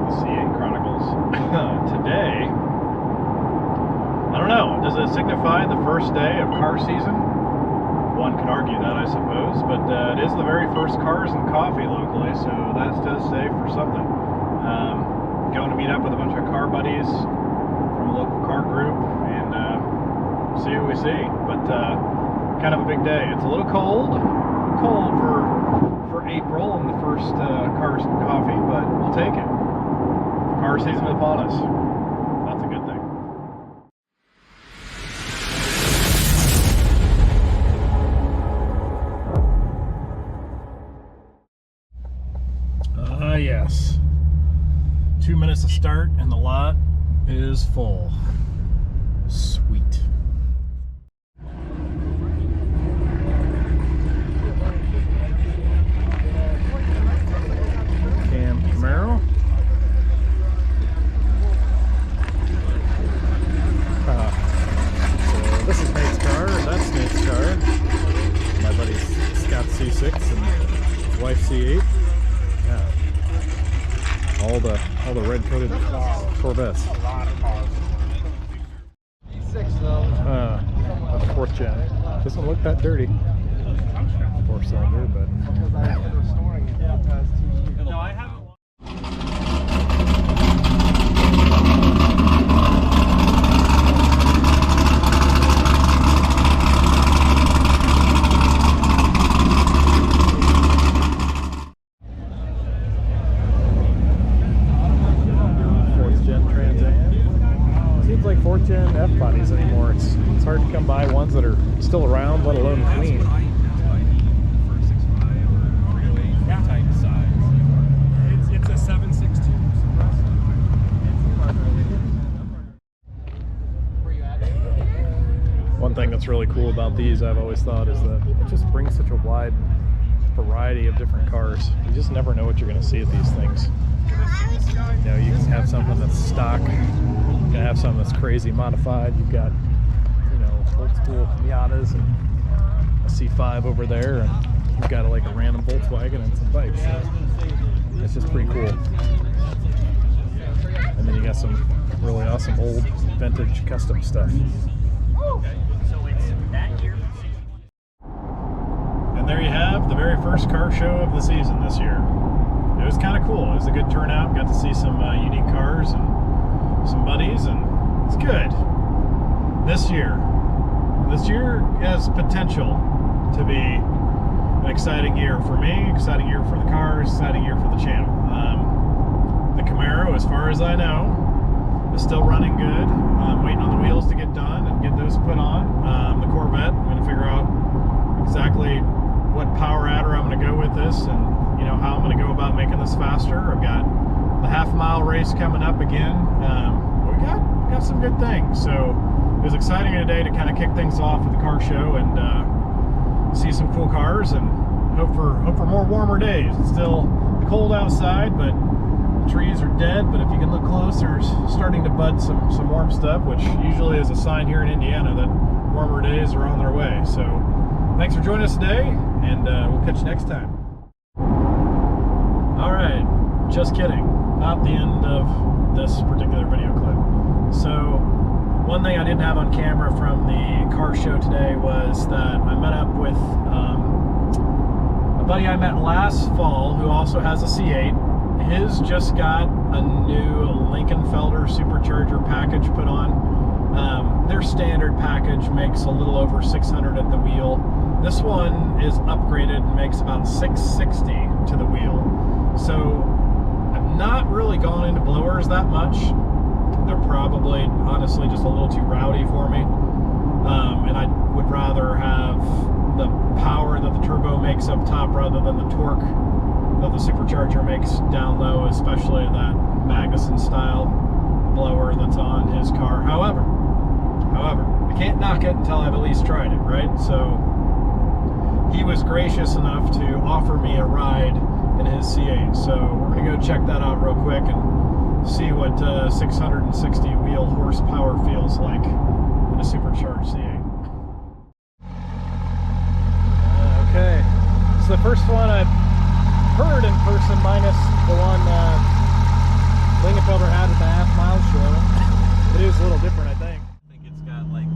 the C8 Chronicles. Today, I don't know, does it signify the first day of car season? One could argue that, I suppose, but it is the very first Cars and Coffee locally, so that does say for something. Going to meet up with a bunch of car buddies from a local car group and see what we see, but kind of a big day. It's a little cold for April and the first Cars and Coffee, but we'll take it. Car season upon us. That's a good thing. Yes. 2 minutes to start and the lot is full. Sweet. Camaro. So this is Nate's car, that's Nate's car. My buddy's Scott C6 and his wife C8. Yeah. All the red coated Corvettes. E6 though. That's a 4th gen. Doesn't look that dirty. 4-cylinder, but. Restoring it the past 2 years. No, I haven't. Like 4th gen F bodies anymore. It's hard to come by ones that are still around, let alone clean. It's a 762. One thing that's really cool about these, I've always thought, is that it just brings such a wide variety of different cars. You just never know what you're going to see at these things. You know, you can have something that's stock. You can have something that's crazy modified. You've got, you know, old school Miatas and a C5 over there, and you've got like a random Volkswagen and some bikes. So it's just pretty cool. And then you got some really awesome old vintage custom stuff. And there you have the very first car show of the season this year. It was kind of cool. It was a good turnout. Got to see some unique cars and some buddies, and it's good. This year has potential to be an exciting year for me, exciting year for the cars, exciting year for the channel. The Camaro, as far as I know, is still running good. I'm waiting on the wheels to get done and get those put on. The Corvette, I'm going to figure out exactly what power adder I'm going to go with this, and you know how I'm going to go about making this faster. I've got the half-mile race coming up again. We got some good things, so it was exciting today to kind of kick things off at the car show and see some cool cars and hope for more warmer days. It's still cold outside, but the trees are dead. But if you can look close, there's starting to bud some warm stuff, which usually is a sign here in Indiana that warmer days are on their way. So thanks for joining us today, and we'll catch you next time. All right, just kidding. Not the end of this particular video clip. So one thing I didn't have on camera from the car show today was that I met up with a buddy I met last fall who also has a C8. His just got a new Lincoln Felder supercharger package put on. Their standard package makes a little over 600 at the wheel. This one is upgraded and makes about 660 to the wheel. So I've not really gone into blowers that much. They're probably, honestly, just a little too rowdy for me. And I would rather have the power that the turbo makes up top rather than the torque that the supercharger makes down low, especially that Magnuson style blower that's on his car. However, I can't knock it until I've at least tried it, right? So he was gracious enough to offer me a ride in his C8. So we're gonna go check that out real quick and see what 660 wheel horsepower feels like in a supercharged C8. Okay, it's the first one I've heard in person, minus the one Lingenfelder had at the half-mile show. It is a little different, I think. I think it's got like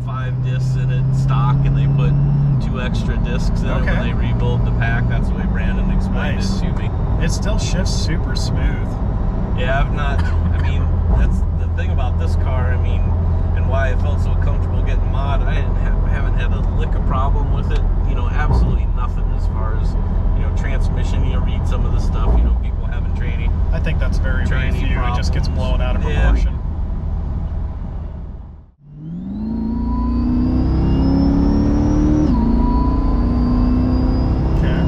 5 discs in it stock, and they put 2 extra discs in it when they rebuild the pack. That's the way Brandon explained it to me. It still shifts super smooth. Yeah, I've not, I mean, that's the thing about this car, I mean, and why I felt so comfortable getting mod. I haven't had a lick of problem with it, you know, absolutely nothing as far as, you know, transmission. You read some of the stuff, you know, people having training. I think that's very few. It just gets blown out of proportion. Okay.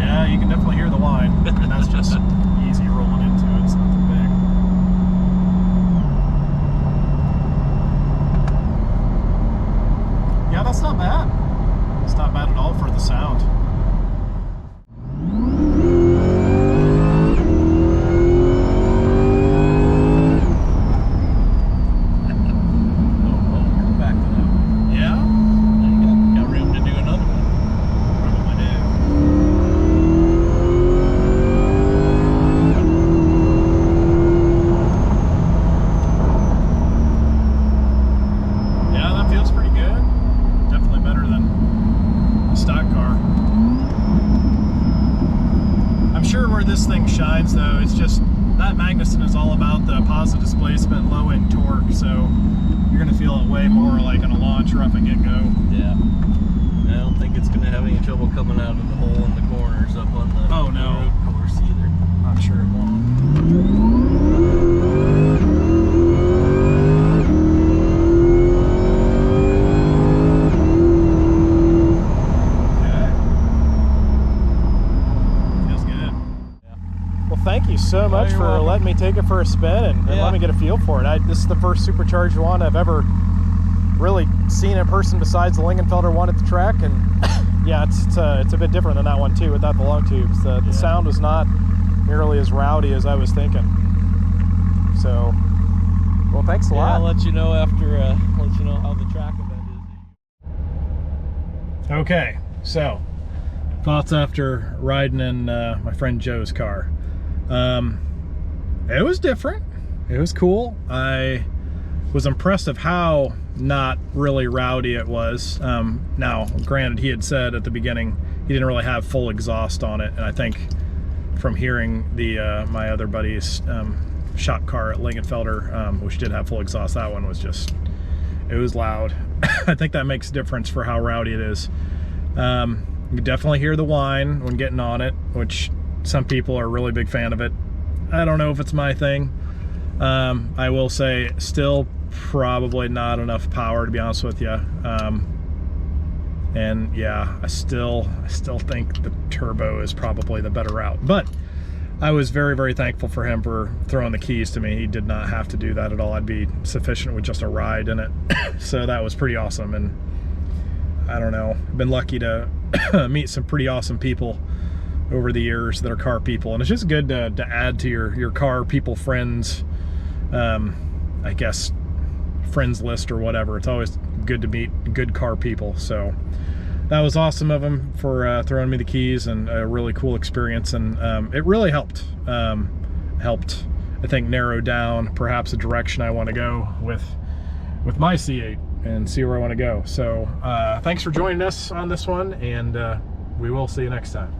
Yeah, you can definitely hear the whine, and that's just easy rolling into it. It's nothing big. Yeah, that's not bad. It's not bad at all for the sound. This thing shines though, it's just that Magnuson is all about the positive displacement, low end torque, so you're gonna feel it way more like on a launch rough and get go. Yeah, I don't think it's gonna have any trouble coming out of the hole in the corners up on the road course either. I'm sure it won't. Thank you so much for letting me take it for a spin and let me get a feel for it. This is the first supercharged one I've ever really seen in person besides the Lingenfelder one at the track, and yeah, it's a bit different than that one too without the long tubes. The sound was not nearly as rowdy as I was thinking. So, well, thanks a lot. I'll let you know after, let you know how the track event is. Okay, so thoughts after riding in my friend Joe's car. It was different. It was cool. I was impressed of how not really rowdy it was. Now, granted, he had said at the beginning he didn't really have full exhaust on it, and I think from hearing the my other buddy's shop car at Lingenfelder, which did have full exhaust, that one was just, it was loud. I think that makes a difference for how rowdy it is. You definitely hear the whine when getting on it, which some people are a really big fan of it. I don't know if it's my thing. I will say still probably not enough power, to be honest with you. And yeah, I still think the turbo is probably the better route. But I was very, very thankful for him for throwing the keys to me. He did not have to do that at all. I'd be sufficient with just a ride in it. So that was pretty awesome. And I don't know, I've been lucky to meet some pretty awesome people over the years that are car people, and it's just good to add to your car people friends, I guess, friends list or whatever. It's always good to meet good car people. So that was awesome of him for throwing me the keys, and a really cool experience, and it really helped I think narrow down perhaps a direction I want to go with my C8 and see where I want to go. So thanks for joining us on this one, and we will see you next time.